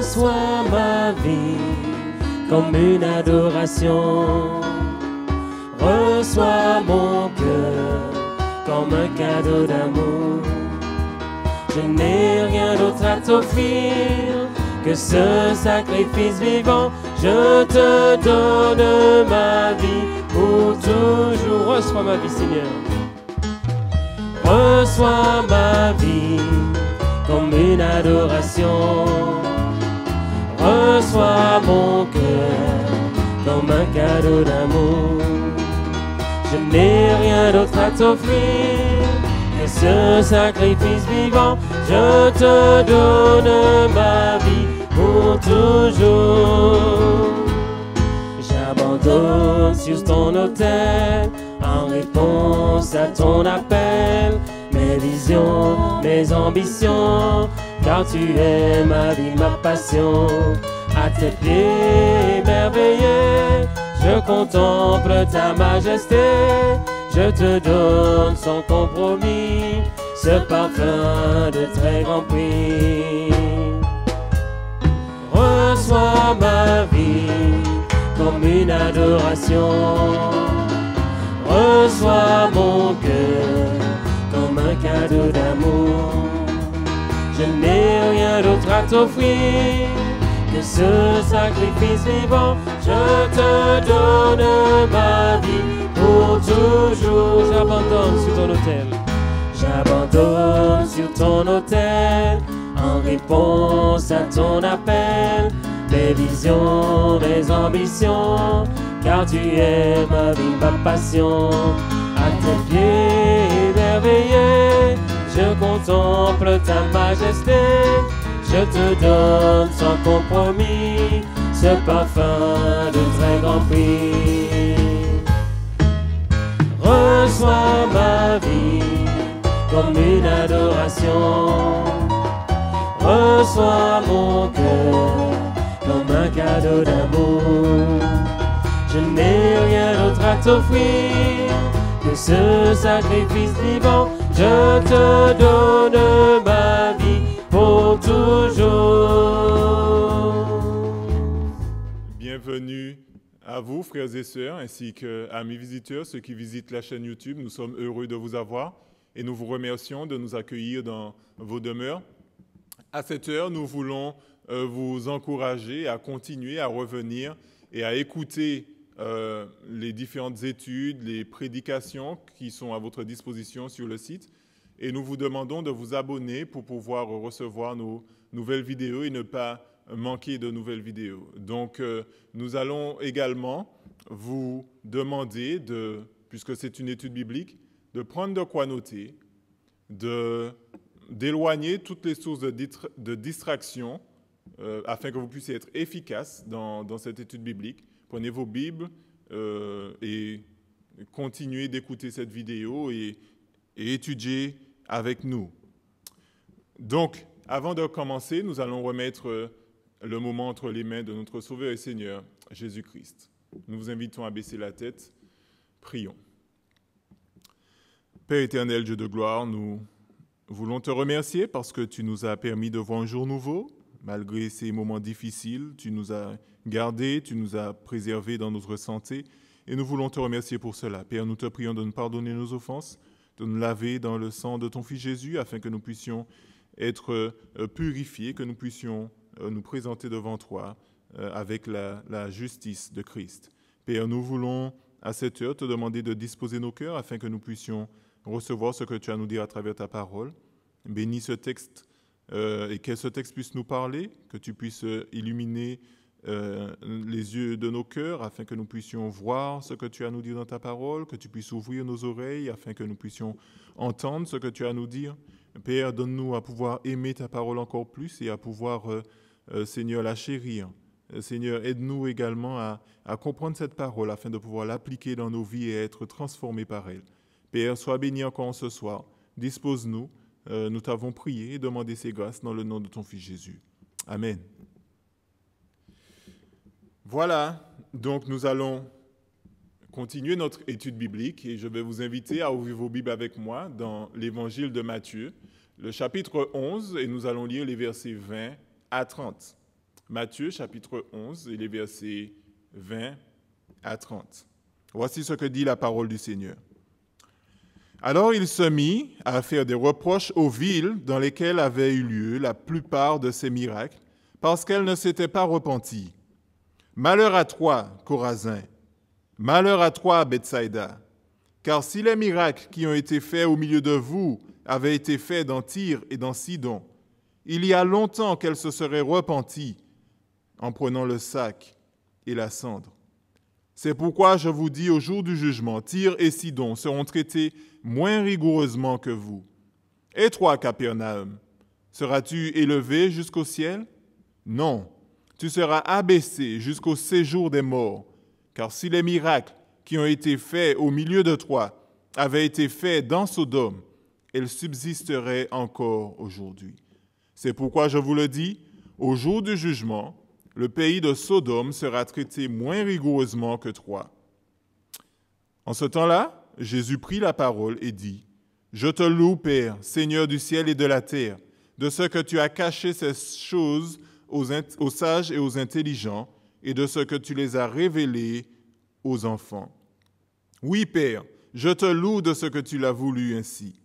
Reçois ma vie comme une adoration. Reçois mon cœur comme un cadeau d'amour. Je n'ai rien d'autre à t'offrir que ce sacrifice vivant. Je te donne ma vie pour toujours. Reçois ma vie, Seigneur. Reçois ma vie comme une adoration. Reçois mon cœur comme un cadeau d'amour. Je n'ai rien d'autre à t'offrir que ce sacrifice vivant. Je te donne ma vie pour toujours. J'abandonne sur ton autel en réponse à ton appel mes visions, mes ambitions, car tu es ma vie, ma passion. À tes pieds émerveillés, je contemple ta majesté. Je te donne sans compromis ce parfum de très grand prix. Reçois ma vie comme une adoration. Reçois mon cœur comme un cadeau d'amour. Je n'ai rien d'autre à t'offrir que ce sacrifice vivant. Je te donne ma vie pour toujours. J'abandonne sur ton autel. J'abandonne sur ton autel en réponse à ton appel. Mes visions, mes ambitions, car tu es ma vie, ma passion. À tes pieds émerveillés, je contemple ta majesté. Je te donne sans compromis ce parfum de très grand prix. Reçois ma vie comme une adoration. Reçois mon cœur comme un cadeau d'amour. Je n'ai rien d'autre à t'offrir que ce sacrifice vivant. Je te donne ma vie pour toujours. Bienvenue à vous, frères et sœurs, ainsi qu'à mes visiteurs, ceux qui visitent la chaîne YouTube. Nous sommes heureux de vous avoir et nous vous remercions de nous accueillir dans vos demeures. À cette heure, nous voulons vous encourager à continuer à revenir et à écouter les différentes études, les prédications qui sont à votre disposition sur le site. Et nous vous demandons de vous abonner pour pouvoir recevoir nos nouvelles vidéos et ne pas manquer de nouvelles vidéos. Donc, nous allons également vous demander, puisque c'est une étude biblique, de prendre de quoi noter, d'éloigner toutes les sources de distraction afin que vous puissiez être efficace dans cette étude biblique. Prenez vos Bibles et continuez d'écouter cette vidéo et étudier avec nous. Donc, avant de commencer, nous allons remettre le moment entre les mains de notre Sauveur et Seigneur, Jésus-Christ. Nous vous invitons à baisser la tête. Prions. Père éternel, Dieu de gloire, nous voulons te remercier parce que tu nous as permis de voir un jour nouveau. Malgré ces moments difficiles, tu nous as gardés, tu nous as préservés dans notre santé et nous voulons te remercier pour cela. Père, nous te prions de nous pardonner nos offenses, de nous laver dans le sang de ton Fils Jésus afin que nous puissions être purifiés, que nous puissions nous présenter devant toi avec la justice de Christ. Père, nous voulons à cette heure te demander de disposer nos cœurs afin que nous puissions recevoir ce que tu as à nous dire à travers ta parole. Bénis ce texte et que ce texte puisse nous parler, que tu puisses illuminer les yeux de nos cœurs afin que nous puissions voir ce que tu as à nous dire dans ta parole, que tu puisses ouvrir nos oreilles afin que nous puissions entendre ce que tu as à nous dire. Père, donne-nous à pouvoir aimer ta parole encore plus et à pouvoir, Seigneur, la chérir. Seigneur, aide-nous également à comprendre cette parole afin de pouvoir l'appliquer dans nos vies et être transformés par elle. Père, sois béni encore ce soir. Dispose-nous. Nous t'avons prié et demandé ces grâces dans le nom de ton Fils Jésus. Amen. Voilà, donc nous allons continuer notre étude biblique et je vais vous inviter à ouvrir vos Bibles avec moi dans l'évangile de Matthieu, le chapitre 11, et nous allons lire les versets 20 à 30. Matthieu chapitre 11 et les versets 20 à 30. Voici ce que dit la parole du Seigneur. Alors il se mit à faire des reproches aux villes dans lesquelles avaient eu lieu la plupart de ces miracles, parce qu'elles ne s'étaient pas repenties. Malheur à toi, Chorazin! Malheur à toi, Bethsaïda! Car si les miracles qui ont été faits au milieu de vous avaient été faits dans Tyr et dans Sidon, il y a longtemps qu'elles se seraient repenties en prenant le sac et la cendre. C'est pourquoi je vous dis au jour du jugement, Tyr et Sidon seront traités moins rigoureusement que vous. Et toi, Capernaum, seras-tu élevé jusqu'au ciel? Non, tu seras abaissé jusqu'au séjour des morts, car si les miracles qui ont été faits au milieu de toi avaient été faits dans Sodome, elles subsisteraient encore aujourd'hui. C'est pourquoi je vous le dis, au jour du jugement, le pays de Sodome sera traité moins rigoureusement que toi. En ce temps-là, Jésus prit la parole et dit, « Je te loue, Père, Seigneur du ciel et de la terre, de ce que tu as caché ces choses aux sages et aux intelligents, et de ce que tu les as révélées aux enfants. Oui, Père, je te loue de ce que tu l'as voulu ainsi.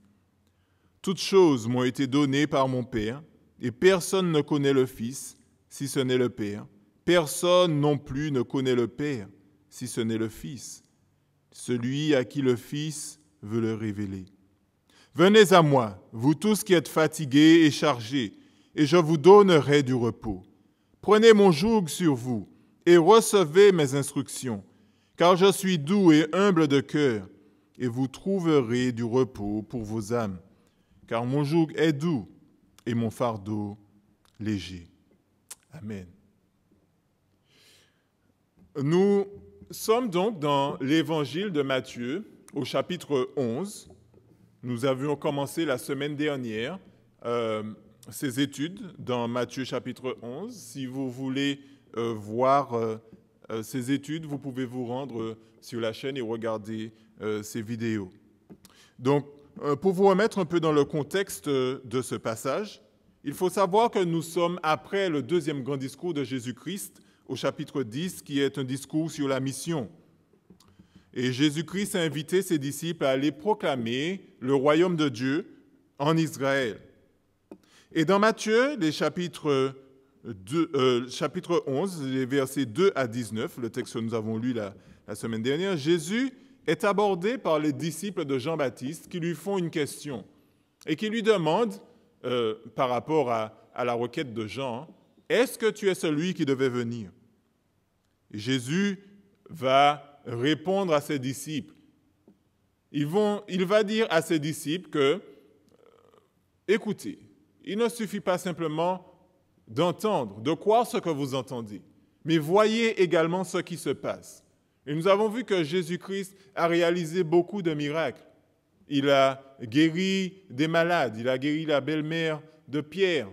Toutes choses m'ont été données par mon Père, et personne ne connaît le Fils, si ce n'est le Père. Personne non plus ne connaît le Père, si ce n'est le Fils, celui à qui le Fils veut le révéler. Venez à moi, vous tous qui êtes fatigués et chargés, et je vous donnerai du repos. Prenez mon joug sur vous, et recevez mes instructions, car je suis doux et humble de cœur, et vous trouverez du repos pour vos âmes, car mon joug est doux et mon fardeau léger. Amen. Nous sommes donc dans l'évangile de Matthieu, au chapitre 11. Nous avions commencé la semaine dernière ces études dans Matthieu chapitre 11. Si vous voulez voir ces études, vous pouvez vous rendre sur la chaîne et regarder ces vidéos. Donc, pour vous remettre un peu dans le contexte de ce passage, il faut savoir que nous sommes après le deuxième grand discours de Jésus-Christ au chapitre 10, qui est un discours sur la mission. Et Jésus-Christ a invité ses disciples à aller proclamer le royaume de Dieu en Israël. Et dans Matthieu, les chapitre 11, les versets 2 à 19, le texte que nous avons lu la semaine dernière, Jésus est abordé par les disciples de Jean-Baptiste qui lui font une question et qui lui demandent, par rapport à la requête de Jean, « Est-ce que tu es celui qui devait venir ?» Et Jésus va répondre à ses disciples. Il va dire à ses disciples que, écoutez, il ne suffit pas simplement d'entendre, de croire ce que vous entendez, mais voyez également ce qui se passe. Et nous avons vu que Jésus-Christ a réalisé beaucoup de miracles. Il a guéri des malades, il a guéri la belle-mère de Pierre,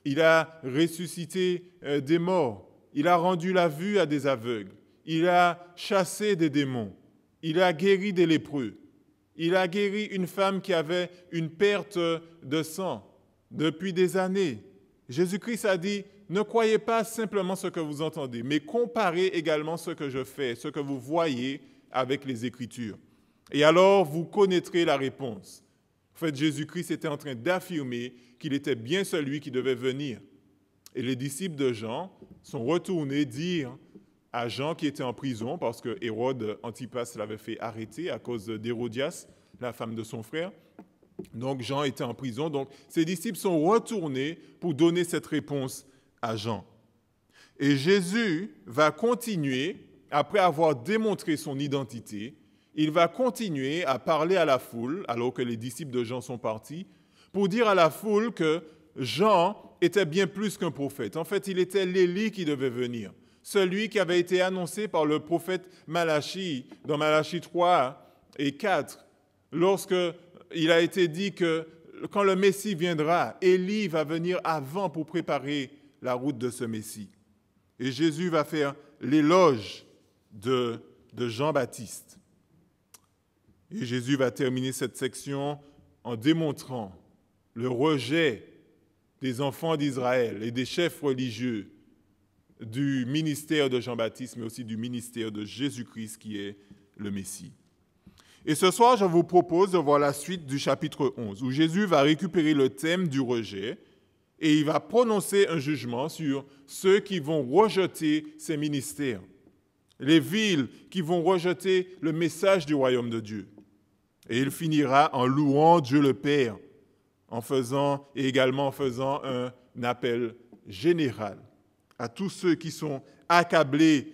il a ressuscité des morts, il a rendu la vue à des aveugles, il a chassé des démons, il a guéri des lépreux, il a guéri une femme qui avait une perte de sang depuis des années. Jésus-Christ a dit, ne croyez pas simplement ce que vous entendez, mais comparez également ce que je fais, ce que vous voyez avec les Écritures. Et alors, vous connaîtrez la réponse. En fait, Jésus-Christ était en train d'affirmer qu'il était bien celui qui devait venir. Et les disciples de Jean sont retournés dire à Jean qui était en prison, parce que Hérode Antipas l'avait fait arrêter à cause d'Hérodias, la femme de son frère. Donc Jean était en prison. Donc ses disciples sont retournés pour donner cette réponse à Jean. Et Jésus va continuer, après avoir démontré son identité, il va continuer à parler à la foule, alors que les disciples de Jean sont partis, pour dire à la foule que Jean était bien plus qu'un prophète. En fait, il était l'Élie qui devait venir, celui qui avait été annoncé par le prophète Malachie, dans Malachie 3 et 4, lorsque il a été dit que quand le Messie viendra, Élie va venir avant pour préparer la route de ce Messie. Et Jésus va faire l'éloge de Jean-Baptiste. Et Jésus va terminer cette section en démontrant le rejet des enfants d'Israël et des chefs religieux du ministère de Jean-Baptiste, mais aussi du ministère de Jésus-Christ qui est le Messie. Et ce soir, je vous propose de voir la suite du chapitre 11, où Jésus va récupérer le thème du rejet et il va prononcer un jugement sur ceux qui vont rejeter ces ministères, les villes qui vont rejeter le message du royaume de Dieu. Et il finira en louant Dieu le Père, en faisant un appel général à tous ceux qui sont accablés,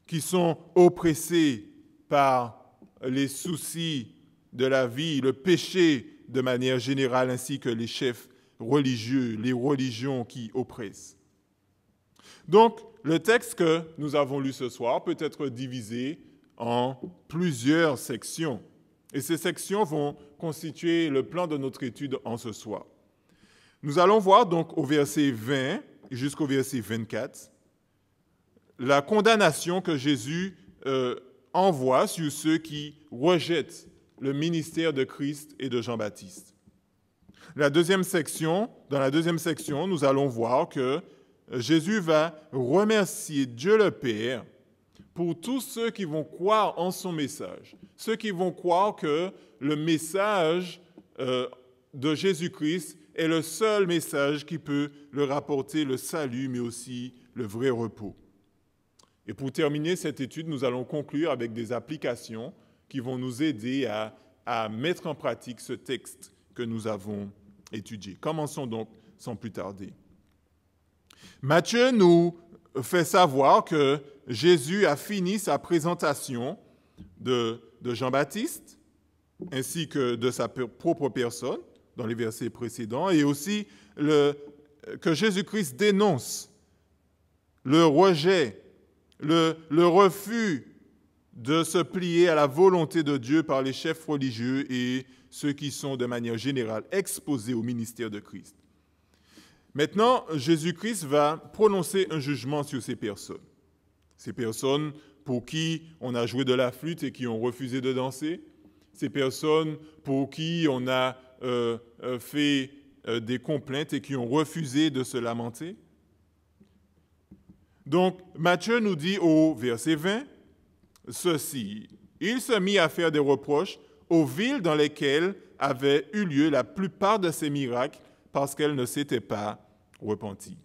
qui sont oppressés par les soucis de la vie, le péché de manière générale, ainsi que les chefs religieux, les religions qui oppressent. Donc, le texte que nous avons lu ce soir peut être divisé en plusieurs sections. Et ces sections vont constituer le plan de notre étude en ce soir. Nous allons voir donc au verset 20 jusqu'au verset 24 la condamnation que Jésus envoie sur ceux qui rejettent le ministère de Christ et de Jean-Baptiste. Dans la deuxième section, nous allons voir que Jésus va remercier Dieu le Père pour tous ceux qui vont croire en son message, ceux qui vont croire que le message de Jésus-Christ est le seul message qui peut leur apporter le salut, mais aussi le vrai repos. Et pour terminer cette étude, nous allons conclure avec des applications qui vont nous aider à mettre en pratique ce texte que nous avons étudié. Commençons donc sans plus tarder. Matthieu nous fait savoir que Jésus a fini sa présentation de Jean-Baptiste ainsi que de sa propre personne dans les versets précédents et aussi que Jésus-Christ dénonce le rejet, le refus de se plier à la volonté de Dieu par les chefs religieux et ceux qui sont de manière générale exposés au ministère de Christ. Maintenant, Jésus-Christ va prononcer un jugement sur ces personnes pour qui on a joué de la flûte et qui ont refusé de danser, ces personnes pour qui on a fait des complaintes et qui ont refusé de se lamenter. Donc, Matthieu nous dit au verset 20 ceci. Il se mit à faire des reproches aux villes dans lesquelles avaient eu lieu la plupart de ces miracles parce qu'elles ne s'étaient pas repenties.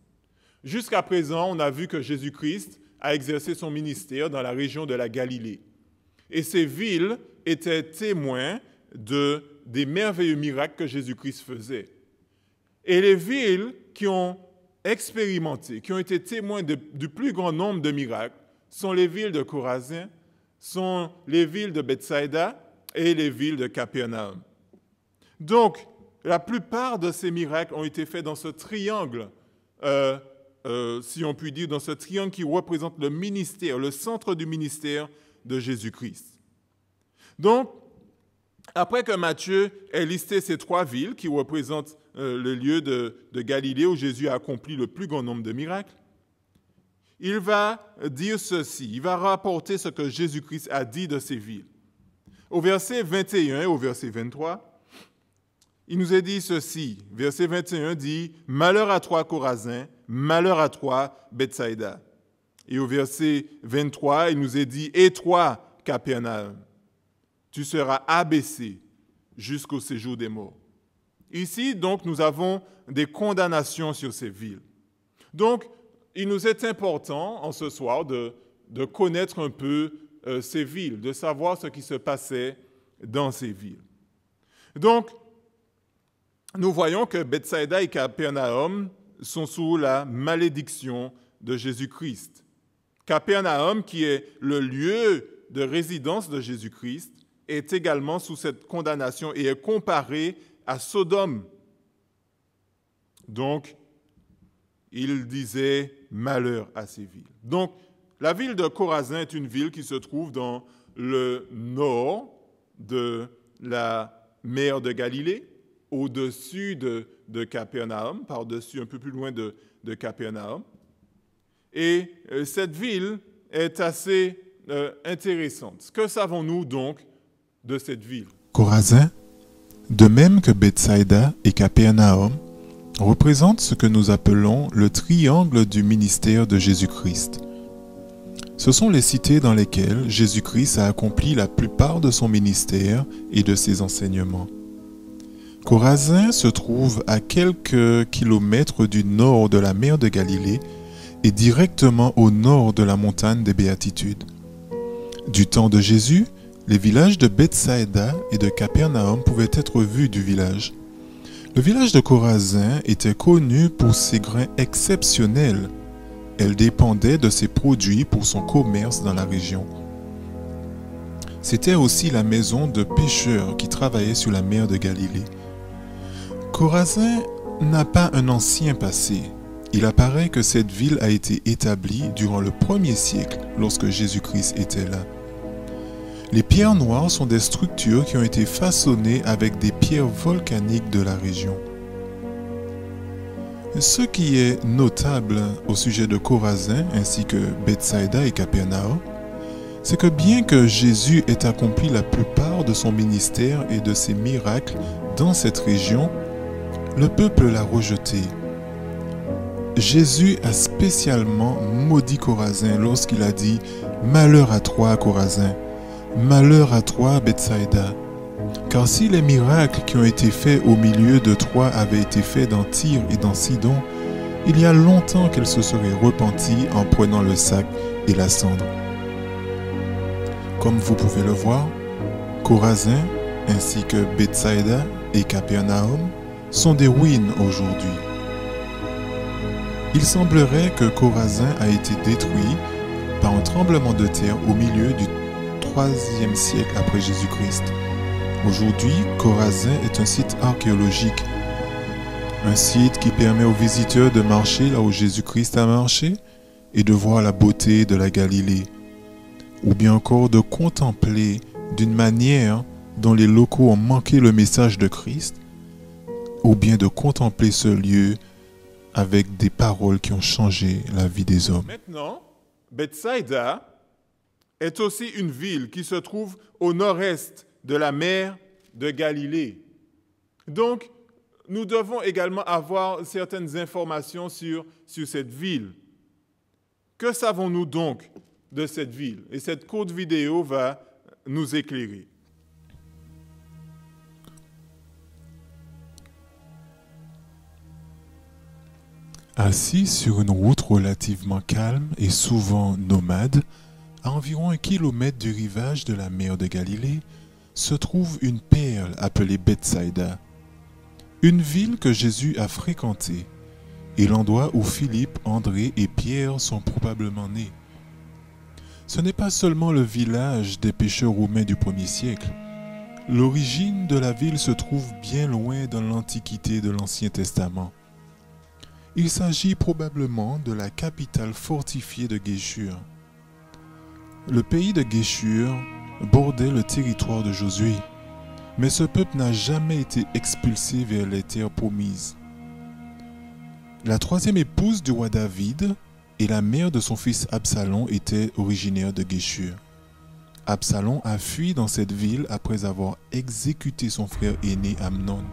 Jusqu'à présent, on a vu que Jésus-Christ a exercé son ministère dans la région de la Galilée. Et ces villes étaient témoins des merveilleux miracles que Jésus-Christ faisait. Et les villes qui ont expérimenté, qui ont été témoins du plus grand nombre de miracles, sont les villes de Chorazin, sont les villes de Bethsaïda et les villes de Capernaum. Donc, la plupart de ces miracles ont été faits dans ce triangle, si on peut dire, dans ce triangle qui représente le ministère, le centre du ministère de Jésus-Christ. Donc, après que Matthieu ait listé ces trois villes qui représentent le lieu de Galilée où Jésus a accompli le plus grand nombre de miracles, il va dire ceci, il va rapporter ce que Jésus-Christ a dit de ces villes. Au verset 21 et au verset 23, il nous est dit ceci. Verset 21 dit « Malheur à toi, Chorazin, malheur à toi, Bethsaïda. » Et au verset 23, il nous est dit « Et toi, Capernaum, tu seras abaissé jusqu'au séjour des morts. » Ici, donc, nous avons des condamnations sur ces villes. Donc, il nous est important, en ce soir, de connaître un peu ces villes, de savoir ce qui se passait dans ces villes. Donc, nous voyons que Bethsaïda et Capernaum sont sous la malédiction de Jésus-Christ. Capernaum, qui est le lieu de résidence de Jésus-Christ, est également sous cette condamnation et est comparé à Sodome. Donc, il disait malheur à ces villes. Donc, la ville de Chorazin est une ville qui se trouve dans le nord de la mer de Galilée, au-dessus de Capernaum, par-dessus, un peu plus loin de Capernaum. Et cette ville est assez intéressante. Que savons-nous donc de cette ville? Chorazin, de même que Bethsaïda et Capernaum, représente ce que nous appelons le triangle du ministère de Jésus-Christ. Ce sont les cités dans lesquelles Jésus-Christ a accompli la plupart de son ministère et de ses enseignements. Chorazin se trouve à quelques kilomètres du nord de la mer de Galilée et directement au nord de la montagne des Béatitudes. Du temps de Jésus, les villages de Bethsaïda et de Capernaum pouvaient être vus du village. Le village de Chorazin était connu pour ses grains exceptionnels. Elle dépendait de ses produits pour son commerce dans la région. C'était aussi la maison de pêcheurs qui travaillaient sur la mer de Galilée. Chorazin n'a pas un ancien passé. Il apparaît que cette ville a été établie durant le 1er siècle, lorsque Jésus-Christ était là. Les pierres noires sont des structures qui ont été façonnées avec des pierres volcaniques de la région. Ce qui est notable au sujet de Chorazin ainsi que Bethsaïda et Capernaum, c'est que bien que Jésus ait accompli la plupart de son ministère et de ses miracles dans cette région, le peuple l'a rejeté. Jésus a spécialement maudit Chorazin lorsqu'il a dit « Malheur à toi, Chorazin, malheur à toi, Bethsaïda ». Car si les miracles qui ont été faits au milieu de Troie avaient été faits dans Tyr et dans Sidon, il y a longtemps qu'elle se serait repentie en prenant le sac et la cendre. Comme vous pouvez le voir, Chorazin ainsi que Bethsaïda et Capernaum sont des ruines aujourd'hui. Il semblerait que Chorazin a été détruit par un tremblement de terre au milieu du IIIe siècle après Jésus-Christ. Aujourd'hui, Chorazin est un site archéologique, un site qui permet aux visiteurs de marcher là où Jésus-Christ a marché et de voir la beauté de la Galilée, ou bien encore de contempler d'une manière dont les locaux ont manqué le message de Christ, ou bien de contempler ce lieu avec des paroles qui ont changé la vie des hommes. Maintenant, Bethsaïda est aussi une ville qui se trouve au nord-est de la mer de Galilée. Donc, nous devons également avoir certaines informations sur cette ville. Que savons-nous donc de cette ville? Et cette courte vidéo va nous éclairer. Assis sur une route relativement calme et souvent nomade, à environ 1 kilomètre du rivage de la mer de Galilée, se trouve une perle appelée Bethsaïda, une ville que Jésus a fréquentée et l'endroit où Philippe, André et Pierre sont probablement nés. Ce n'est pas seulement le village des pêcheurs romains du 1er siècle. L'origine de la ville se trouve bien loin dans l'Antiquité de l'Ancien Testament. Il s'agit probablement de la capitale fortifiée de Géshur. Le pays de Géshur bordait le territoire de Josué, mais ce peuple n'a jamais été expulsé vers les terres promises. La 3e épouse du roi David et la mère de son fils Absalom étaient originaires de Géshur. Absalom a fui dans cette ville après avoir exécuté son frère aîné Amnon.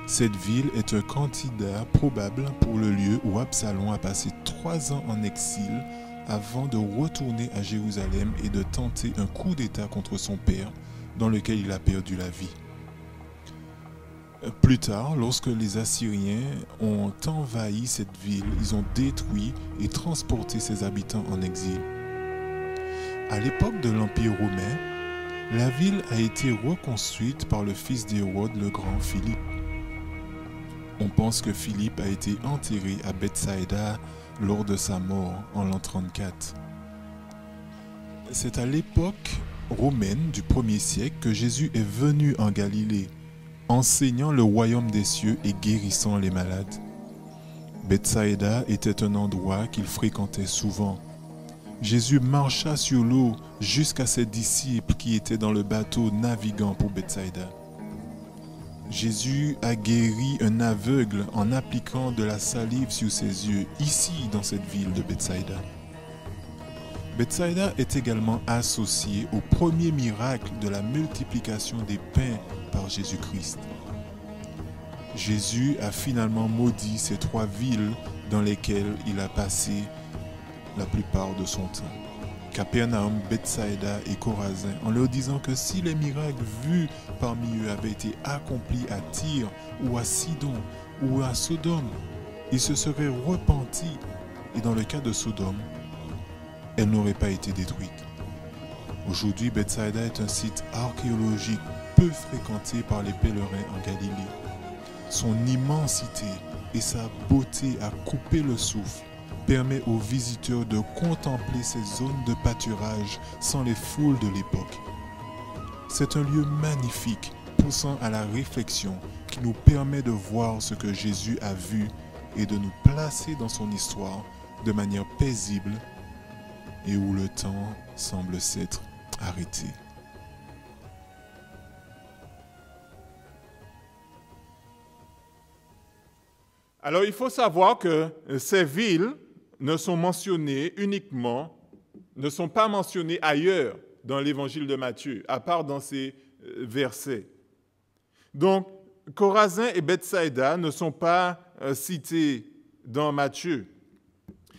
Cette ville est un candidat probable pour le lieu où Absalom a passé 3 ans en exil avant de retourner à Jérusalem et de tenter un coup d'État contre son père, dans lequel il a perdu la vie. Plus tard, lorsque les Assyriens ont envahi cette ville, ils ont détruit et transporté ses habitants en exil. À l'époque de l'Empire romain, la ville a été reconstruite par le fils d'Hérode le Grand, Philippe. On pense que Philippe a été enterré à Bethsaïda lors de sa mort en l'an 34. C'est à l'époque romaine du 1er siècle que Jésus est venu en Galilée, enseignant le royaume des cieux et guérissant les malades. Bethsaïda était un endroit qu'il fréquentait souvent. Jésus marcha sur l'eau jusqu'à ses disciples qui étaient dans le bateau naviguant pour Bethsaïda. Jésus a guéri un aveugle en appliquant de la salive sur ses yeux, ici dans cette ville de Bethsaïda. Bethsaïda est également associé au premier miracle de la multiplication des pains par Jésus-Christ. Jésus a finalement maudit ces 3 villes dans lesquelles il a passé la plupart de son temps. Capernaum, Bethsaïda et Chorazin, en leur disant que si les miracles vus parmi eux avaient été accomplis à Tyr ou à Sidon ou à Sodome, ils se seraient repentis. Et dans le cas de Sodome, elle n'aurait pas été détruite. Aujourd'hui, Bethsaïda est un site archéologique peu fréquenté par les pèlerins en Galilée. Son immensité et sa beauté à couper le souffle permet aux visiteurs de contempler ces zones de pâturage sans les foules de l'époque. C'est un lieu magnifique, poussant à la réflexion, qui nous permet de voir ce que Jésus a vu et de nous placer dans son histoire de manière paisible et où le temps semble s'être arrêté. Alors il faut savoir que ces villes ne sont pas mentionnées ailleurs dans l'évangile de Matthieu, à part dans ces versets. Donc, Chorazin et Bethsaïda ne sont pas cités dans Matthieu,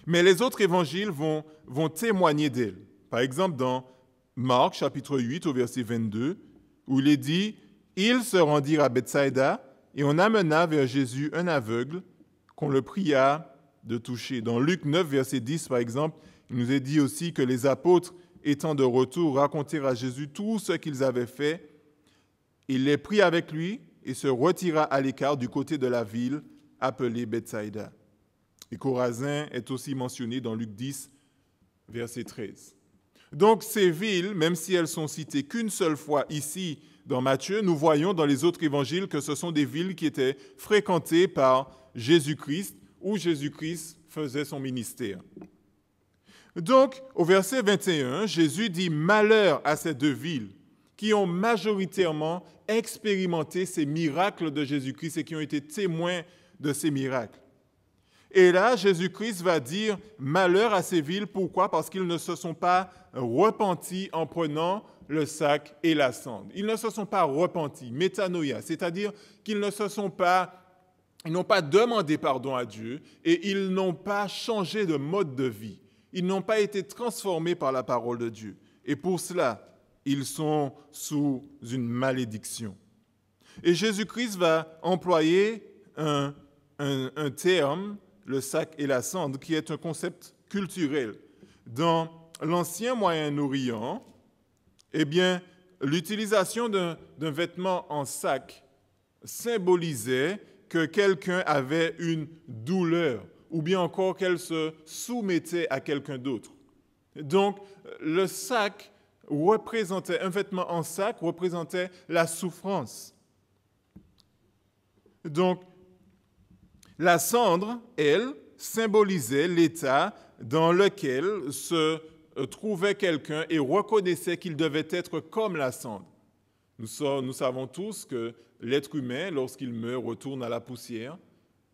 mais les autres évangiles vont témoigner d'elles. Par exemple, dans Marc, chapitre 8, au verset 22, où il est dit « Ils se rendirent à Bethsaïda et on amena vers Jésus un aveugle qu'on le pria de toucher. » Dans Luc 9, verset 10, par exemple, il nous est dit aussi que les apôtres, étant de retour, racontèrent à Jésus tout ce qu'ils avaient fait. Il les prit avec lui et se retira à l'écart du côté de la ville appelée Bethsaïda. Et Chorazin est aussi mentionné dans Luc 10, verset 13. Donc ces villes, même si elles sont citées qu'une seule fois ici dans Matthieu, nous voyons dans les autres évangiles que ce sont des villes qui étaient fréquentées par Jésus-Christ, où Jésus-Christ faisait son ministère. Donc, au verset 21, Jésus dit « Malheur à ces 2 villes qui ont majoritairement expérimenté ces miracles de Jésus-Christ et qui ont été témoins de ces miracles. » Et là, Jésus-Christ va dire « Malheur à ces villes ». Pourquoi ? Parce qu'ils ne se sont pas repentis en prenant le sac et la cendre. Ils ne se sont pas repentis, métanoïa, c'est-à-dire qu'ils n'ont pas demandé pardon à Dieu et ils n'ont pas changé de mode de vie. Ils n'ont pas été transformés par la parole de Dieu. Et pour cela, ils sont sous une malédiction. Et Jésus-Christ va employer un terme, le sac et la cendre, qui est un concept culturel. Dans l'ancien Moyen-Orient, eh bien, l'utilisation d'un vêtement en sac symbolisait que quelqu'un avait une douleur ou bien encore qu'elle se soumettait à quelqu'un d'autre. Donc, le sac un vêtement en sac représentait la souffrance. Donc, la cendre, elle, symbolisait l'état dans lequel se trouvait quelqu'un et reconnaissait qu'il devait être comme la cendre. Nous savons tous que l'être humain, lorsqu'il meurt, retourne à la poussière.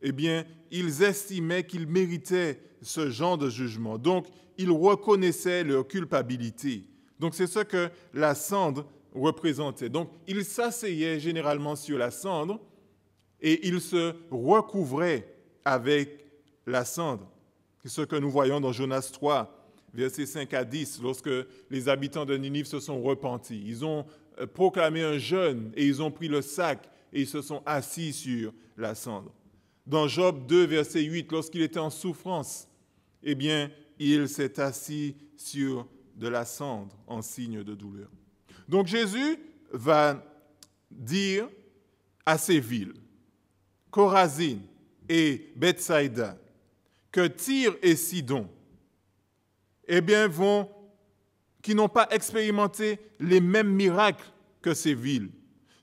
Eh bien, ils estimaient qu'ils méritaient ce genre de jugement. Donc, ils reconnaissaient leur culpabilité. Donc, c'est ce que la cendre représentait. Donc, ils s'asseyaient généralement sur la cendre et ils se recouvraient avec la cendre. C'est ce que nous voyons dans Jonas 3, versets 5 à 10, lorsque les habitants de Ninive se sont repentis. Ils ont proclamé un jeûne et ils ont pris le sac et ils se sont assis sur la cendre. Dans Job 2, verset 8, lorsqu'il était en souffrance, eh bien, il s'est assis sur de la cendre en signe de douleur. Donc Jésus va dire à ces villes, Chorazin et Bethsaïda, que Tyr et Sidon, eh bien, qui n'ont pas expérimenté les mêmes miracles que ces villes,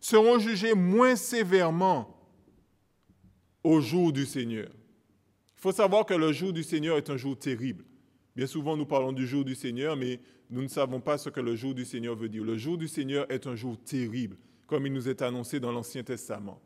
seront jugés moins sévèrement au jour du Seigneur. Il faut savoir que le jour du Seigneur est un jour terrible. Bien souvent, nous parlons du jour du Seigneur, mais nous ne savons pas ce que le jour du Seigneur veut dire. Le jour du Seigneur est un jour terrible, comme il nous est annoncé dans l'Ancien Testament.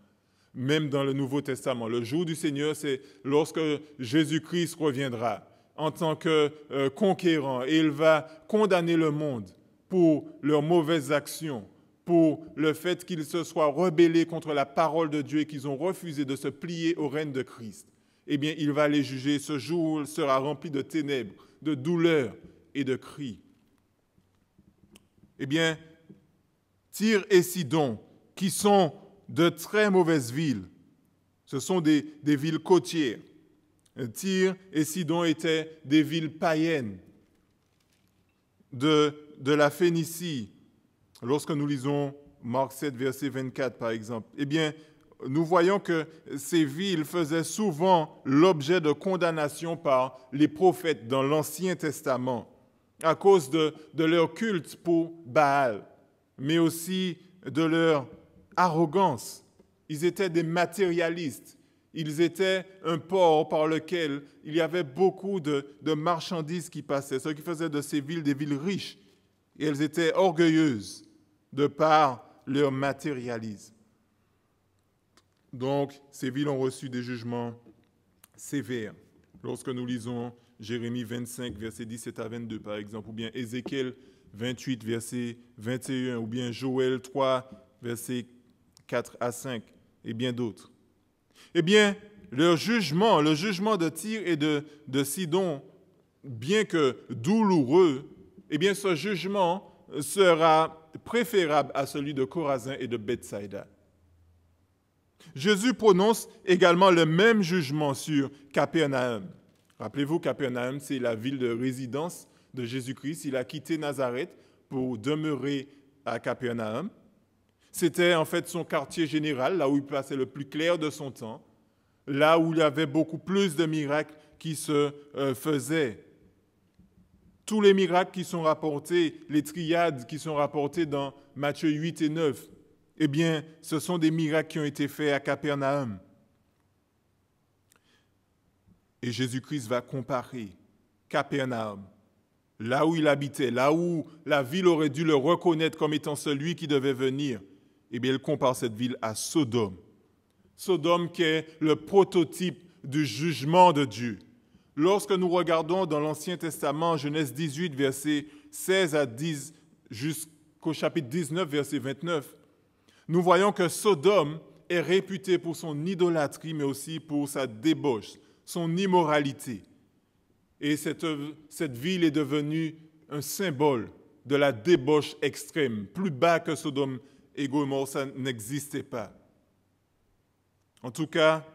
Même dans le Nouveau Testament, le jour du Seigneur, c'est lorsque Jésus-Christ reviendra en tant que conquérant et il va condamner le monde pour leurs mauvaises actions, pour le fait qu'ils se soient rebellés contre la parole de Dieu et qu'ils ont refusé de se plier au règne de Christ, eh bien, il va les juger. Ce jour sera rempli de ténèbres, de douleurs et de cris. Eh bien, Tyr et Sidon, qui sont de très mauvaises villes, ce sont des villes côtières. Tyr et Sidon étaient des villes païennes de la Phénicie. Lorsque nous lisons Marc 7, verset 24, par exemple, eh bien, nous voyons que ces villes faisaient souvent l'objet de condamnation par les prophètes dans l'Ancien Testament à cause de leur culte pour Baal, mais aussi de leur arrogance. Ils étaient des matérialistes. Ils étaient un port par lequel il y avait beaucoup de marchandises qui passaient, ce qui faisait de ces villes des villes riches. Et elles étaient orgueilleuses de par leur matérialisme. Donc, ces villes ont reçu des jugements sévères. Lorsque nous lisons Jérémie 25, versets 17 à 22, par exemple, ou bien Ézéchiel 28, verset 21, ou bien Joël 3, versets 4 à 5, et bien d'autres. Eh bien, leur jugement, le jugement de Tyr et de Sidon, bien que douloureux, eh bien, ce jugement sera préférable à celui de Chorazin et de Bethsaïda. Jésus prononce également le même jugement sur Capernaum. Rappelez-vous, Capernaum, c'est la ville de résidence de Jésus-Christ. Il a quitté Nazareth pour demeurer à Capernaum. C'était en fait son quartier général, là où il passait le plus clair de son temps, là où il y avait beaucoup plus de miracles qui se faisaient. Tous les miracles qui sont rapportés, les triades qui sont rapportés dans Matthieu 8 et 9, eh bien, ce sont des miracles qui ont été faits à Capernaum. Et Jésus-Christ va comparer Capernaum, là où il habitait, là où la ville aurait dû le reconnaître comme étant celui qui devait venir. Eh bien, il compare cette ville à Sodome. Sodome qui est le prototype du jugement de Dieu. Lorsque nous regardons dans l'Ancien Testament, Genèse 18, versets 16 à 10, jusqu'au chapitre 19, verset 29, nous voyons que Sodome est réputé pour son idolâtrie, mais aussi pour sa débauche, son immoralité. Et cette ville est devenue un symbole de la débauche extrême. Plus bas que Sodome et Gomorrhe, ça n'existait pas. En tout cas,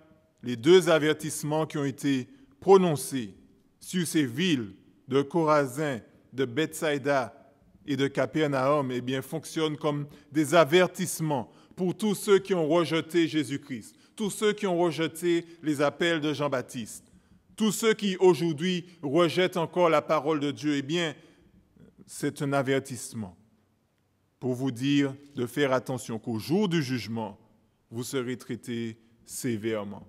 les deux avertissements qui ont été prononcés sur ces villes de Chorazin, de Bethsaïda et de Capernaum, eh bien, fonctionnent comme des avertissements pour tous ceux qui ont rejeté Jésus-Christ, tous ceux qui ont rejeté les appels de Jean-Baptiste, tous ceux qui aujourd'hui rejettent encore la parole de Dieu. Eh bien, c'est un avertissement pour vous dire de faire attention qu'au jour du jugement, vous serez traités sévèrement.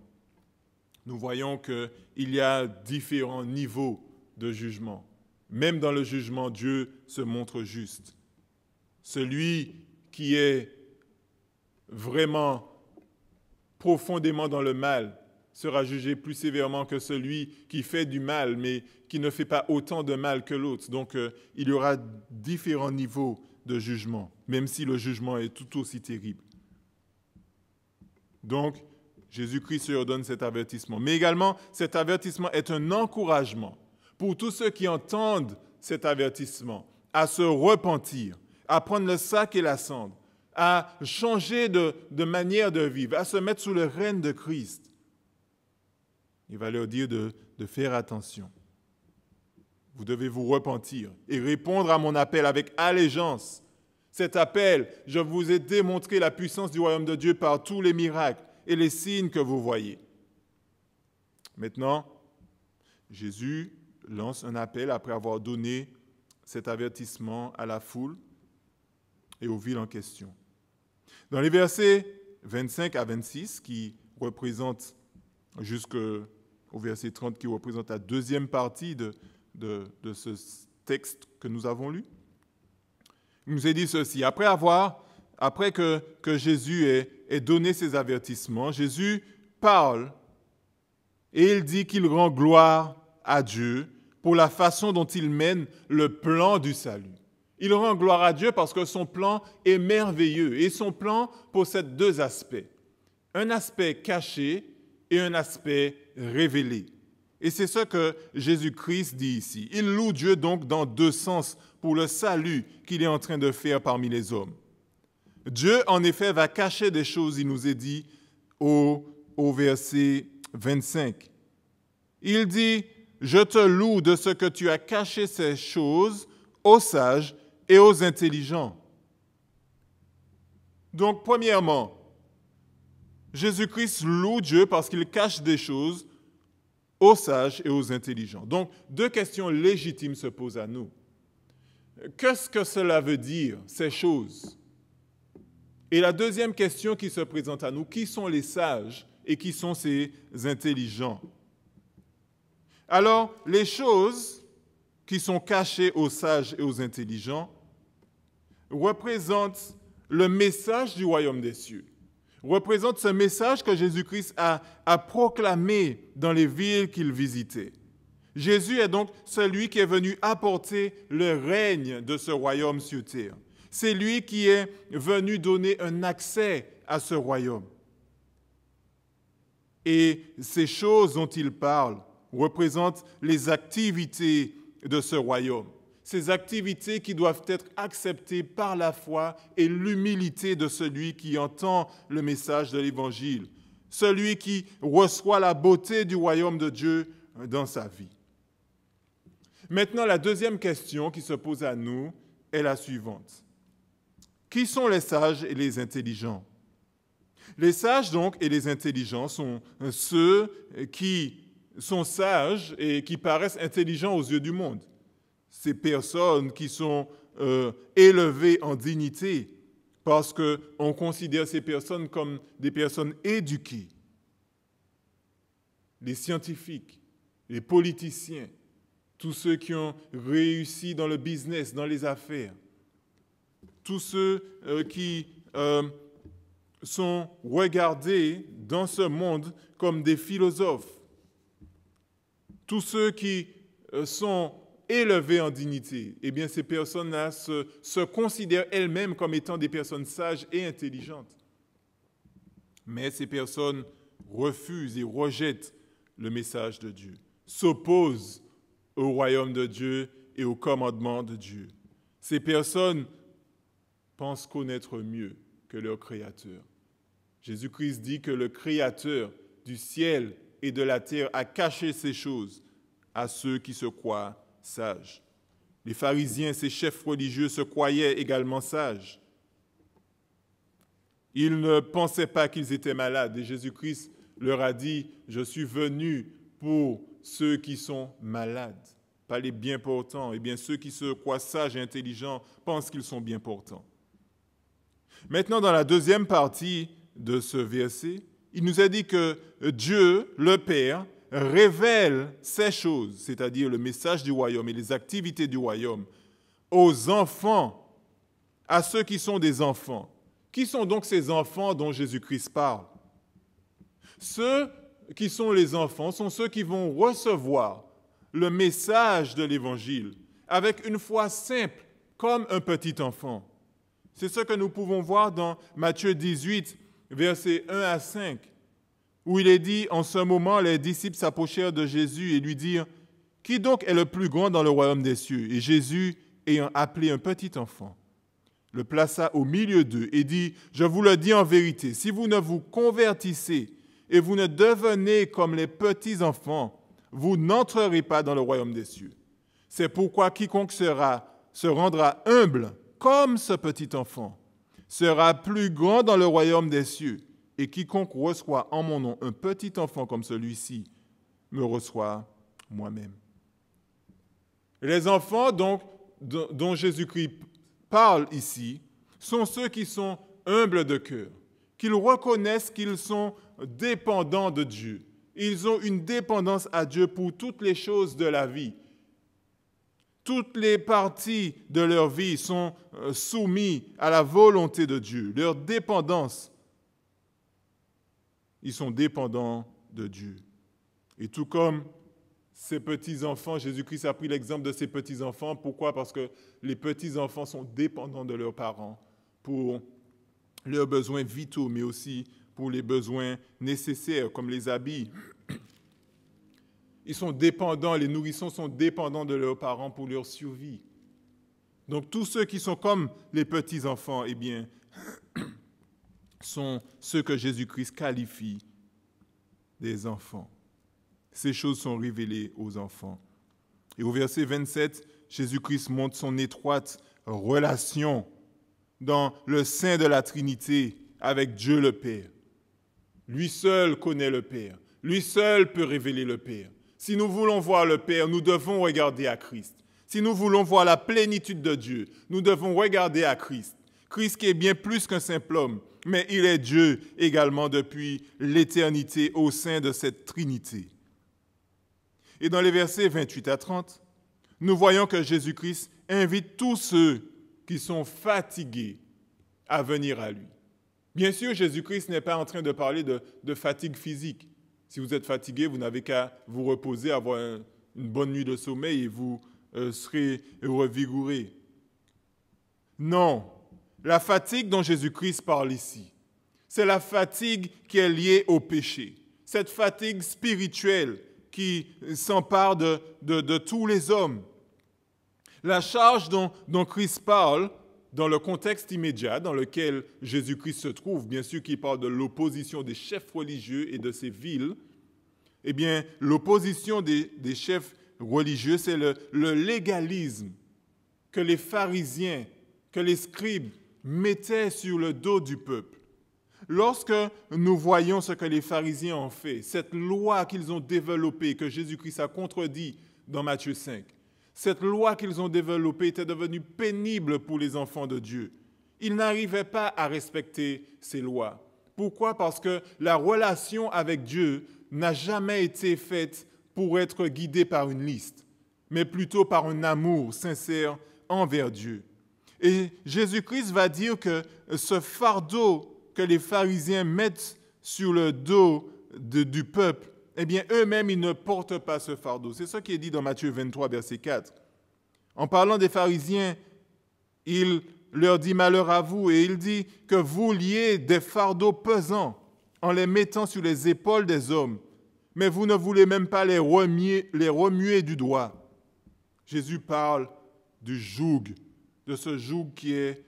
Nous voyons qu'il y a différents niveaux de jugement. Même dans le jugement, Dieu se montre juste. Celui qui est vraiment profondément dans le mal sera jugé plus sévèrement que celui qui fait du mal, mais qui ne fait pas autant de mal que l'autre. Donc, il y aura différents niveaux de jugement, même si le jugement est tout aussi terrible. Donc, Jésus-Christ leur donne cet avertissement. Mais également, cet avertissement est un encouragement pour tous ceux qui entendent cet avertissement à se repentir, à prendre le sac et la cendre, à changer de manière de vivre, à se mettre sous le règne de Christ. Il va leur dire de faire attention. Vous devez vous repentir et répondre à mon appel avec allégeance. Cet appel, je vous ai démontré la puissance du royaume de Dieu par tous les miracles et les signes que vous voyez. Maintenant, Jésus lance un appel après avoir donné cet avertissement à la foule et aux villes en question. Dans les versets 25 à 26, qui représentent jusqu'au verset 30, qui représente la deuxième partie de ce texte que nous avons lu, il nous est dit ceci. Après que Jésus ait donné ses avertissements, Jésus parle et il dit qu'il rend gloire à Dieu pour la façon dont il mène le plan du salut. Il rend gloire à Dieu parce que son plan est merveilleux. Et son plan possède deux aspects. Un aspect caché et un aspect révélé. Et c'est ce que Jésus-Christ dit ici. Il loue Dieu donc dans deux sens pour le salut qu'il est en train de faire parmi les hommes. Dieu, en effet, va cacher des choses, il nous est dit au verset 25. Il dit, « Je te loue de ce que tu as caché ces choses aux sages et aux intelligents. » Donc, premièrement, Jésus-Christ loue Dieu parce qu'il cache des choses aux sages et aux intelligents. Donc, deux questions légitimes se posent à nous. Qu'est-ce que cela veut dire, ces choses? Et la deuxième question qui se présente à nous, qui sont les sages et qui sont ces intelligents? Alors, les choses qui sont cachées aux sages et aux intelligents représentent le message du royaume des cieux, représentent ce message que Jésus-Christ a proclamé dans les villes qu'il visitait. Jésus est donc celui qui est venu apporter le règne de ce royaume sur terre. C'est lui qui est venu donner un accès à ce royaume. Et ces choses dont il parle représentent les activités de ce royaume. Ces activités qui doivent être acceptées par la foi et l'humilité de celui qui entend le message de l'Évangile, celui qui reçoit la beauté du royaume de Dieu dans sa vie. Maintenant, la deuxième question qui se pose à nous est la suivante. Qui sont les sages et les intelligents? Les sages, donc, et les intelligents sont ceux qui sont sages et qui paraissent intelligents aux yeux du monde. Ces personnes qui sont élevées en dignité parce qu'on considère ces personnes comme des personnes éduquées. Les scientifiques, les politiciens, tous ceux qui ont réussi dans le business, dans les affaires, tous ceux qui sont regardés dans ce monde comme des philosophes, tous ceux qui sont élevés en dignité, eh bien ces personnes-là se considèrent elles-mêmes comme étant des personnes sages et intelligentes. Mais ces personnes refusent et rejettent le message de Dieu, s'opposent au royaume de Dieu et au commandement de Dieu. Ces personnes pensent connaître mieux que leur Créateur. Jésus-Christ dit que le Créateur du ciel et de la terre a caché ces choses à ceux qui se croient sages. Les pharisiens, ces chefs religieux, se croyaient également sages. Ils ne pensaient pas qu'ils étaient malades. Et Jésus-Christ leur a dit, « Je suis venu pour ceux qui sont malades, pas les bien portants. » Eh bien, ceux qui se croient sages et intelligents pensent qu'ils sont bien portants. Maintenant, dans la deuxième partie de ce verset, il nous a dit que Dieu, le Père, révèle ces choses, c'est-à-dire le message du royaume et les activités du royaume, aux enfants, à ceux qui sont des enfants. Qui sont donc ces enfants dont Jésus-Christ parle? Ceux qui sont les enfants sont ceux qui vont recevoir le message de l'Évangile avec une foi simple, comme un petit enfant. C'est ce que nous pouvons voir dans Matthieu 18, versets 1 à 5, où il est dit, en ce moment, les disciples s'approchèrent de Jésus et lui dirent, « Qui donc est le plus grand dans le royaume des cieux ?» Et Jésus, ayant appelé un petit enfant, le plaça au milieu d'eux et dit, « Je vous le dis en vérité, si vous ne vous convertissez et vous ne devenez comme les petits enfants, vous n'entrerez pas dans le royaume des cieux. C'est pourquoi quiconque se rendra humble comme ce petit enfant sera plus grand dans le royaume des cieux. Et quiconque reçoit en mon nom un petit enfant comme celui-ci me reçoit moi-même. » Les enfants donc, dont Jésus-Christ parle ici sont ceux qui sont humbles de cœur, qu'ils reconnaissent qu'ils sont dépendants de Dieu. Ils ont une dépendance à Dieu pour toutes les choses de la vie. Toutes les parties de leur vie sont soumises à la volonté de Dieu. Leur dépendance, ils sont dépendants de Dieu. Et tout comme ces petits-enfants. Jésus-Christ a pris l'exemple de ces petits-enfants. Pourquoi? Parce que les petits-enfants sont dépendants de leurs parents pour leurs besoins vitaux, mais aussi pour les besoins nécessaires, comme les habits. Ils sont dépendants, les nourrissons sont dépendants de leurs parents pour leur survie. Donc tous ceux qui sont comme les petits-enfants, eh bien, sont ceux que Jésus-Christ qualifie des enfants. Ces choses sont révélées aux enfants. Et au verset 27, Jésus-Christ montre son étroite relation dans le sein de la Trinité avec Dieu le Père. Lui seul connaît le Père. Lui seul peut révéler le Père. Si nous voulons voir le Père, nous devons regarder à Christ. Si nous voulons voir la plénitude de Dieu, nous devons regarder à Christ. Christ qui est bien plus qu'un simple homme, mais il est Dieu également depuis l'éternité au sein de cette Trinité. Et dans les versets 28 à 30, nous voyons que Jésus-Christ invite tous ceux qui sont fatigués à venir à lui. Bien sûr, Jésus-Christ n'est pas en train de parler de fatigue physique. Si vous êtes fatigué, vous n'avez qu'à vous reposer, avoir une bonne nuit de sommeil et vous serez revigoré. Non, la fatigue dont Jésus-Christ parle ici, c'est la fatigue qui est liée au péché. Cette fatigue spirituelle qui s'empare de tous les hommes. La charge dont Christ parle, dans le contexte immédiat dans lequel Jésus-Christ se trouve, bien sûr qu'il parle de l'opposition des chefs religieux et de ces villes, eh bien, l'opposition des chefs religieux, c'est le légalisme que les pharisiens, que les scribes mettaient sur le dos du peuple. Lorsque nous voyons ce que les pharisiens ont fait, cette loi qu'ils ont développée, que Jésus-Christ a contredit dans Matthieu 5, cette loi qu'ils ont développée était devenue pénible pour les enfants de Dieu. Ils n'arrivaient pas à respecter ces lois. Pourquoi? Parce que la relation avec Dieu n'a jamais été faite pour être guidée par une liste, mais plutôt par un amour sincère envers Dieu. Et Jésus-Christ va dire que ce fardeau que les pharisiens mettent sur le dos du peuple, eh bien, eux-mêmes, ils ne portent pas ce fardeau. C'est ça qui est dit dans Matthieu 23, verset 4. En parlant des pharisiens, il leur dit « Malheur à vous » et il dit que vous liez des fardeaux pesants en les mettant sur les épaules des hommes, mais vous ne voulez même pas les remuer du doigt. Jésus parle du joug, de ce joug qui est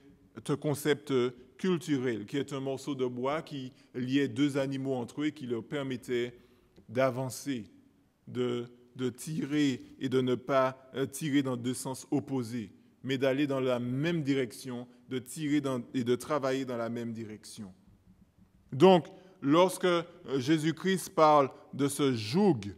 un concept culturel, qui est un morceau de bois qui liait deux animaux entre eux et qui leur permettait d'avancer, de tirer et de ne pas tirer dans deux sens opposés, mais d'aller dans la même direction, de tirer et de travailler dans la même direction. Donc, lorsque Jésus-Christ parle de ce joug,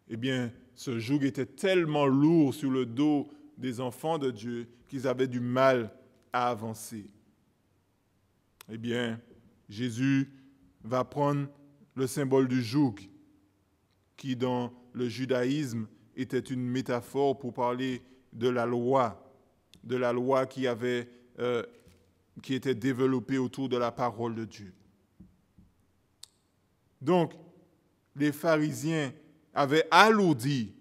eh bien, ce joug était tellement lourd sur le dos des enfants de Dieu qu'ils avaient du mal à avancer. Eh bien, Jésus va prendre le symbole du joug, qui dans le judaïsme était une métaphore pour parler de la loi qui était développée autour de la parole de Dieu. Donc, les pharisiens avaient alourdi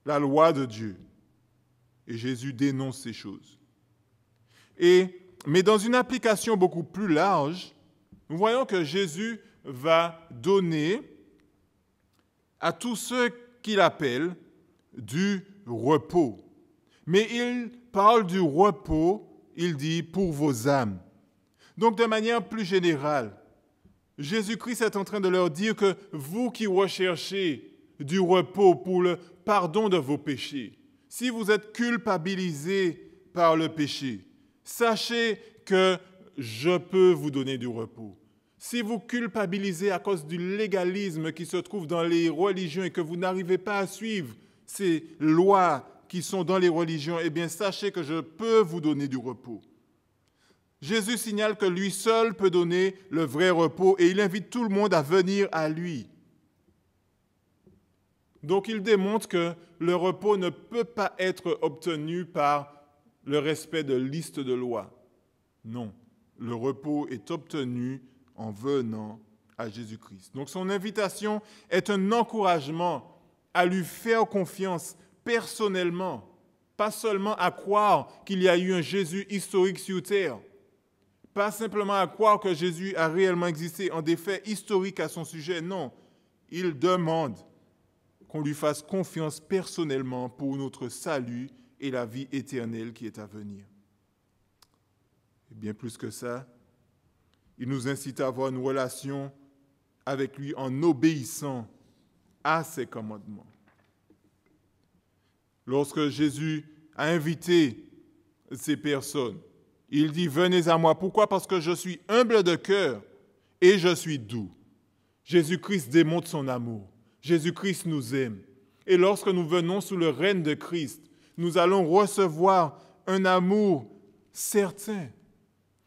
la loi de Dieu et Jésus dénonce ces choses. Mais dans une application beaucoup plus large, nous voyons que Jésus va donner à tous ceux qu'il appelle du repos. Mais il parle du repos, il dit, pour vos âmes. Donc, de manière plus générale, Jésus-Christ est en train de leur dire que vous qui recherchez du repos pour le pardon de vos péchés, si vous êtes culpabilisés par le péché, sachez que je peux vous donner du repos. Si vous culpabilisez à cause du légalisme qui se trouve dans les religions et que vous n'arrivez pas à suivre ces lois qui sont dans les religions, eh bien, sachez que je peux vous donner du repos. Jésus signale que lui seul peut donner le vrai repos et il invite tout le monde à venir à lui. Donc, il démontre que le repos ne peut pas être obtenu par le respect de listes de lois. Non, le repos est obtenu en venant à Jésus-Christ. Donc son invitation est un encouragement à lui faire confiance personnellement, pas seulement à croire qu'il y a eu un Jésus historique sur terre, pas simplement à croire que Jésus a réellement existé en des faits historiques à son sujet, non. Il demande qu'on lui fasse confiance personnellement pour notre salut et la vie éternelle qui est à venir. Et bien plus que ça, il nous incite à avoir une relation avec lui en obéissant à ses commandements. Lorsque Jésus a invité ces personnes, il dit « Venez à moi ». Pourquoi? Parce que je suis humble de cœur et je suis doux. Jésus-Christ démontre son amour. Jésus-Christ nous aime. Et lorsque nous venons sous le règne de Christ, nous allons recevoir un amour certain.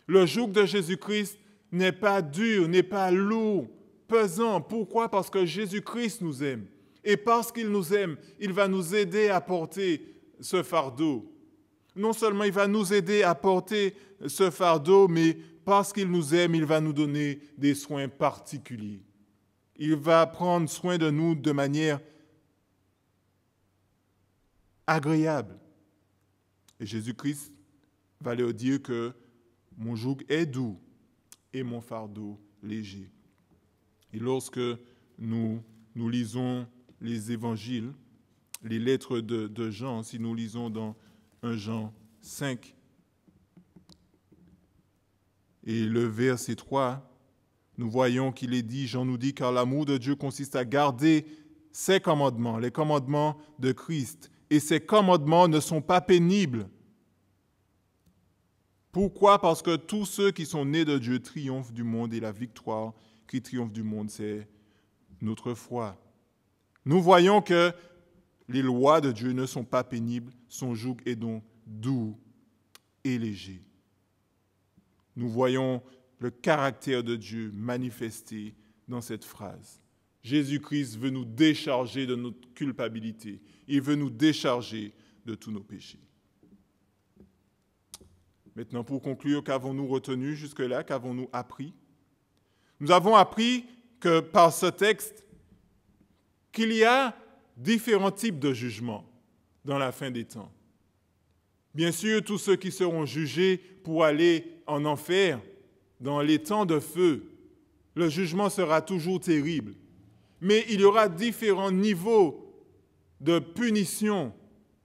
Le joug de Jésus-Christ n'est pas dur, n'est pas lourd, pesant. Pourquoi? Parce que Jésus-Christ nous aime. Et parce qu'il nous aime, il va nous aider à porter ce fardeau. Non seulement il va nous aider à porter ce fardeau, mais parce qu'il nous aime, il va nous donner des soins particuliers. Il va prendre soin de nous de manière agréable. Et Jésus-Christ va leur dire que mon joug est doux et mon fardeau léger. Et lorsque nous lisons les évangiles, les lettres de Jean, si nous lisons dans 1 Jean 5 et le verset 3, nous voyons qu'il est dit, Jean nous dit, car l'amour de Dieu consiste à garder ses commandements, les commandements de Christ. Et ces commandements ne sont pas pénibles. Pourquoi? Parce que tous ceux qui sont nés de Dieu triomphent du monde et la victoire qui triomphe du monde, c'est notre foi. Nous voyons que les lois de Dieu ne sont pas pénibles, son joug est donc doux et léger. Nous voyons le caractère de Dieu manifesté dans cette phrase. Jésus-Christ veut nous décharger de notre culpabilité. Il veut nous décharger de tous nos péchés. Maintenant, pour conclure, qu'avons-nous retenu jusque-là? Qu'avons-nous appris? Nous avons appris que par ce texte, qu'il y a différents types de jugements dans la fin des temps. Bien sûr, tous ceux qui seront jugés pour aller en enfer, dans les temps de feu, le jugement sera toujours terrible. Mais il y aura différents niveaux de punition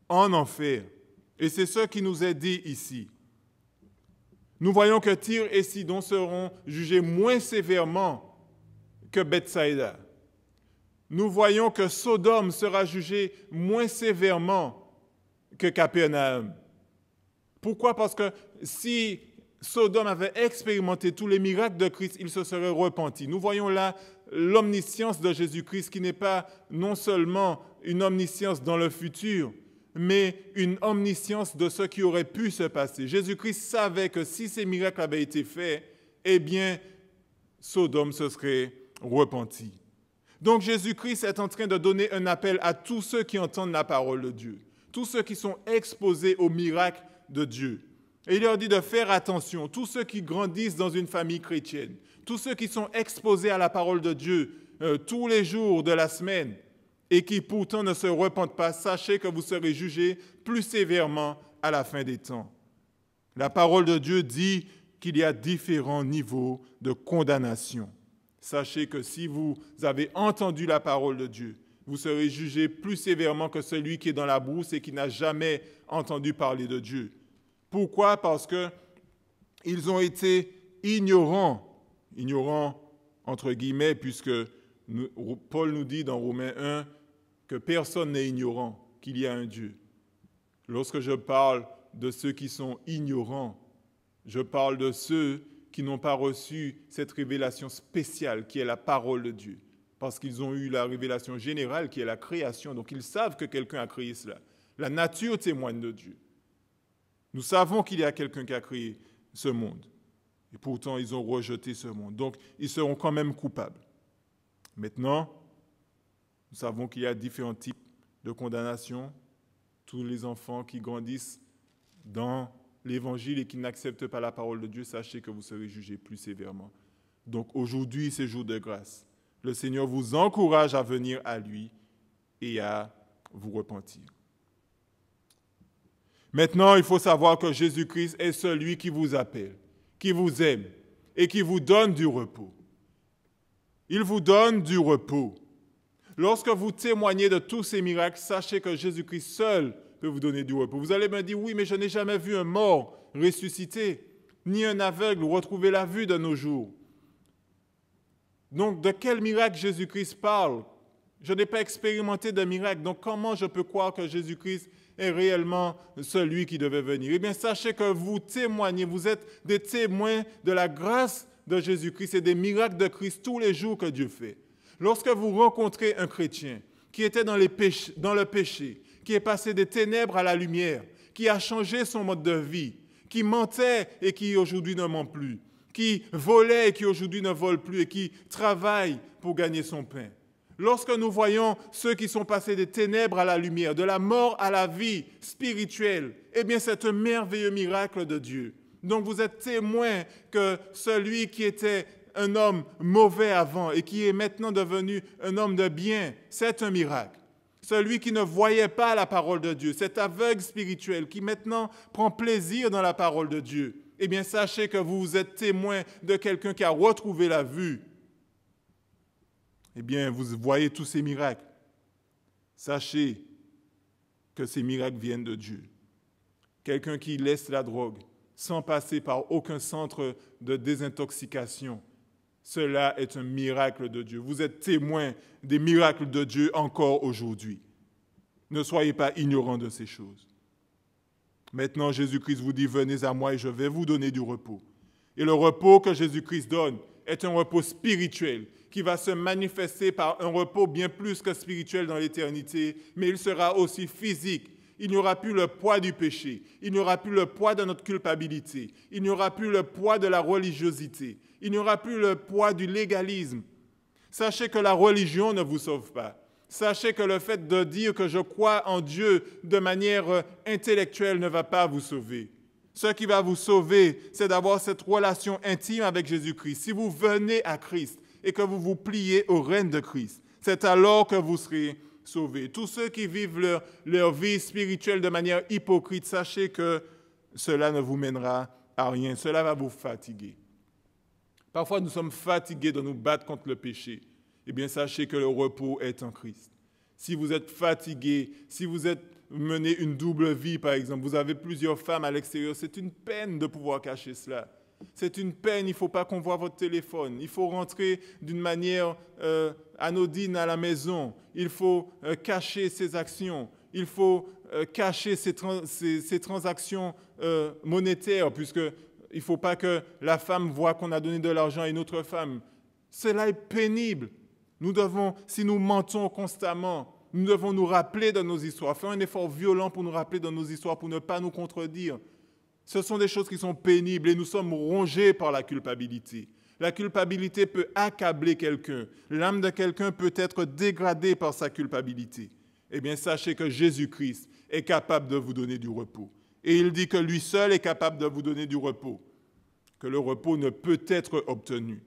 en enfer. Et c'est ce qui nous est dit ici. Nous voyons que Tyr et Sidon seront jugés moins sévèrement que Bethsaïda. Nous voyons que Sodome sera jugé moins sévèrement que Capernaum. Pourquoi? Parce que si Sodome avait expérimenté tous les miracles de Christ, il se serait repenti. Nous voyons là l'omniscience de Jésus-Christ qui n'est pas non seulement une omniscience dans le futur, mais une omniscience de ce qui aurait pu se passer. Jésus-Christ savait que si ces miracles avaient été faits, eh bien, Sodome se serait repenti. Donc Jésus-Christ est en train de donner un appel à tous ceux qui entendent la parole de Dieu, tous ceux qui sont exposés aux miracles de Dieu. Et il leur dit de faire attention, tous ceux qui grandissent dans une famille chrétienne, tous ceux qui sont exposés à la parole de Dieu tous les jours de la semaine et qui pourtant ne se repentent pas, sachez que vous serez jugés plus sévèrement à la fin des temps. La parole de Dieu dit qu'il y a différents niveaux de condamnation. Sachez que si vous avez entendu la parole de Dieu, vous serez jugés plus sévèrement que celui qui est dans la brousse et qui n'a jamais entendu parler de Dieu. Pourquoi? Parce qu'ils ont été ignorants entre guillemets, puisque Paul nous dit dans Romains 1 que personne n'est ignorant, qu'il y a un Dieu. Lorsque je parle de ceux qui sont ignorants, je parle de ceux qui n'ont pas reçu cette révélation spéciale qui est la parole de Dieu, parce qu'ils ont eu la révélation générale qui est la création, donc ils savent que quelqu'un a créé cela. La nature témoigne de Dieu. Nous savons qu'il y a quelqu'un qui a créé ce monde. Et pourtant, ils ont rejeté ce monde. Donc, ils seront quand même coupables. Maintenant, nous savons qu'il y a différents types de condamnation. Tous les enfants qui grandissent dans l'Évangile et qui n'acceptent pas la parole de Dieu, sachez que vous serez jugés plus sévèrement. Donc, aujourd'hui, c'est jour de grâce. Le Seigneur vous encourage à venir à lui et à vous repentir. Maintenant, il faut savoir que Jésus-Christ est celui qui vous appelle, qui vous aime et qui vous donne du repos. Il vous donne du repos. Lorsque vous témoignez de tous ces miracles, sachez que Jésus-Christ seul peut vous donner du repos. Vous allez me dire, oui, mais je n'ai jamais vu un mort ressusciter, ni un aveugle retrouver la vue de nos jours. Donc, de quel miracle Jésus-Christ parle? Je n'ai pas expérimenté de miracle, donc comment je peux croire que Jésus-Christ est réellement celui qui devait venir? Eh bien, sachez que vous témoignez, vous êtes des témoins de la grâce de Jésus-Christ et des miracles de Christ tous les jours que Dieu fait. Lorsque vous rencontrez un chrétien qui était dans le péché, qui est passé des ténèbres à la lumière, qui a changé son mode de vie, qui mentait et qui aujourd'hui ne ment plus, qui volait et qui aujourd'hui ne vole plus et qui travaille pour gagner son pain. Lorsque nous voyons ceux qui sont passés des ténèbres à la lumière, de la mort à la vie spirituelle, eh bien c'est un merveilleux miracle de Dieu. Donc vous êtes témoin que celui qui était un homme mauvais avant et qui est maintenant devenu un homme de bien, c'est un miracle. Celui qui ne voyait pas la parole de Dieu, cet aveugle spirituel qui maintenant prend plaisir dans la parole de Dieu, eh bien sachez que vous êtes témoin de quelqu'un qui a retrouvé la vue. Eh bien, vous voyez tous ces miracles. Sachez que ces miracles viennent de Dieu. Quelqu'un qui laisse la drogue sans passer par aucun centre de désintoxication, cela est un miracle de Dieu. Vous êtes témoin des miracles de Dieu encore aujourd'hui. Ne soyez pas ignorants de ces choses. Maintenant, Jésus-Christ vous dit, venez à moi et je vais vous donner du repos. Et le repos que Jésus-Christ donne est un repos spirituel qui va se manifester par un repos bien plus que spirituel dans l'éternité, mais il sera aussi physique. Il n'y aura plus le poids du péché, il n'y aura plus le poids de notre culpabilité, il n'y aura plus le poids de la religiosité, il n'y aura plus le poids du légalisme. Sachez que la religion ne vous sauve pas. Sachez que le fait de dire que je crois en Dieu de manière intellectuelle ne va pas vous sauver. Ce qui va vous sauver, c'est d'avoir cette relation intime avec Jésus-Christ. Si vous venez à Christ et que vous vous pliez au règne de Christ, c'est alors que vous serez sauvés. Tous ceux qui vivent leur vie spirituelle de manière hypocrite, sachez que cela ne vous mènera à rien. Cela va vous fatiguer. Parfois, nous sommes fatigués de nous battre contre le péché. Eh bien, sachez que le repos est en Christ. Si vous êtes fatigué, si vous menez une double vie, par exemple, vous avez plusieurs femmes à l'extérieur, c'est une peine de pouvoir cacher cela. C'est une peine, il ne faut pas qu'on voit votre téléphone. Il faut rentrer d'une manière anodine à la maison. Il faut cacher ses actions. Il faut cacher ses transactions monétaires, puisqu'il ne faut pas que la femme voie qu'on a donné de l'argent à une autre femme. Cela est pénible. Si nous mentons constamment, nous devons nous rappeler de nos histoires, faire un effort violent pour nous rappeler de nos histoires, pour ne pas nous contredire. Ce sont des choses qui sont pénibles et nous sommes rongés par la culpabilité. La culpabilité peut accabler quelqu'un. L'âme de quelqu'un peut être dégradée par sa culpabilité. Eh bien, sachez que Jésus-Christ est capable de vous donner du repos. Et il dit que lui seul est capable de vous donner du repos. Que le repos ne peut être obtenu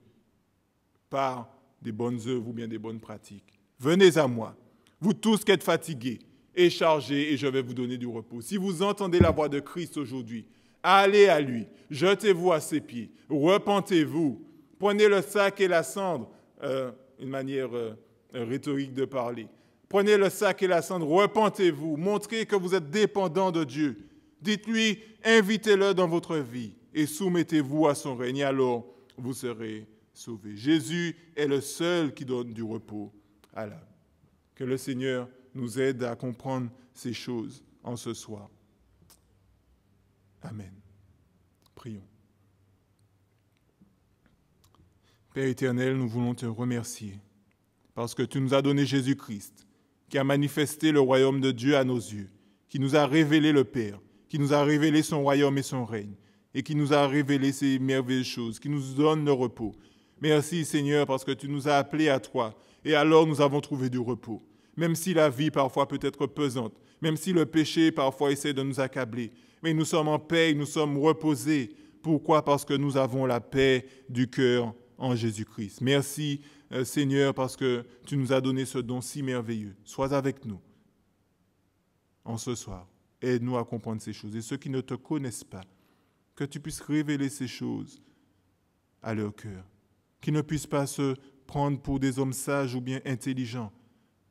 par des bonnes œuvres ou bien des bonnes pratiques. Venez à moi, vous tous qui êtes fatigués et chargés, et je vais vous donner du repos. Si vous entendez la voix de Christ aujourd'hui, allez à lui, jetez-vous à ses pieds, repentez-vous, prenez le sac et la cendre, une manière rhétorique de parler. Prenez le sac et la cendre, repentez-vous, montrez que vous êtes dépendant de Dieu. Dites-lui, invitez-le dans votre vie et soumettez-vous à son règne, alors vous serez sauvés. Jésus est le seul qui donne du repos à l'âme. Que le Seigneur nous aide à comprendre ces choses en ce soir. Amen. Prions. Père éternel, nous voulons te remercier parce que tu nous as donné Jésus-Christ, qui a manifesté le royaume de Dieu à nos yeux, qui nous a révélé le Père, qui nous a révélé son royaume et son règne, et qui nous a révélé ces merveilleuses choses, qui nous donne le repos. Merci Seigneur parce que tu nous as appelés à toi, et alors nous avons trouvé du repos. Même si la vie parfois peut être pesante, même si le péché parfois essaie de nous accabler, mais nous sommes en paix, nous sommes reposés. Pourquoi? Parce que nous avons la paix du cœur en Jésus-Christ. Merci Seigneur, parce que tu nous as donné ce don si merveilleux. Sois avec nous en ce soir. Aide-nous à comprendre ces choses. Et ceux qui ne te connaissent pas, que tu puisses révéler ces choses à leur cœur. Qu'ils ne puissent pas se prendre pour des hommes sages ou bien intelligents.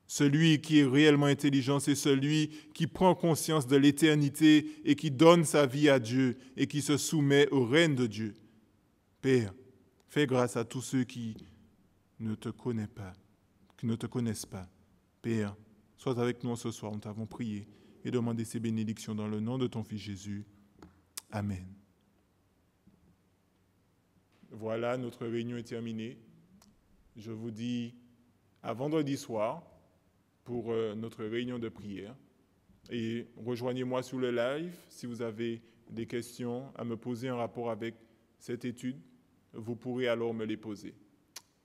Celui qui est réellement intelligent, c'est celui qui prend conscience de l'éternité et qui donne sa vie à Dieu et qui se soumet au règne de Dieu. Père, fais grâce à tous ceux qui ne te connaissent pas, Père, sois avec nous ce soir. Nous t'avons prié et demandé ces bénédictions dans le nom de ton Fils Jésus. Amen. Voilà, notre réunion est terminée. Je vous dis à vendredi soir pour notre réunion de prière. Et rejoignez-moi sur le live si vous avez des questions à me poser en rapport avec cette étude. Vous pourrez alors me les poser.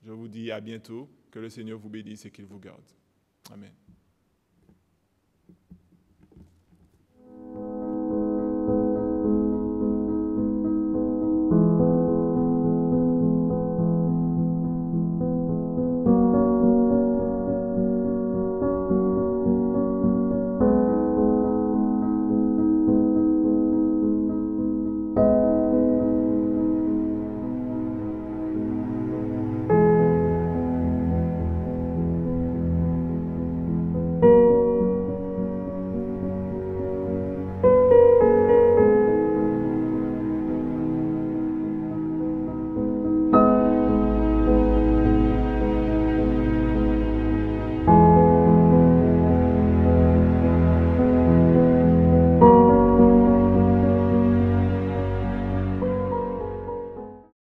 Je vous dis à bientôt. Que le Seigneur vous bénisse et qu'il vous garde. Amen.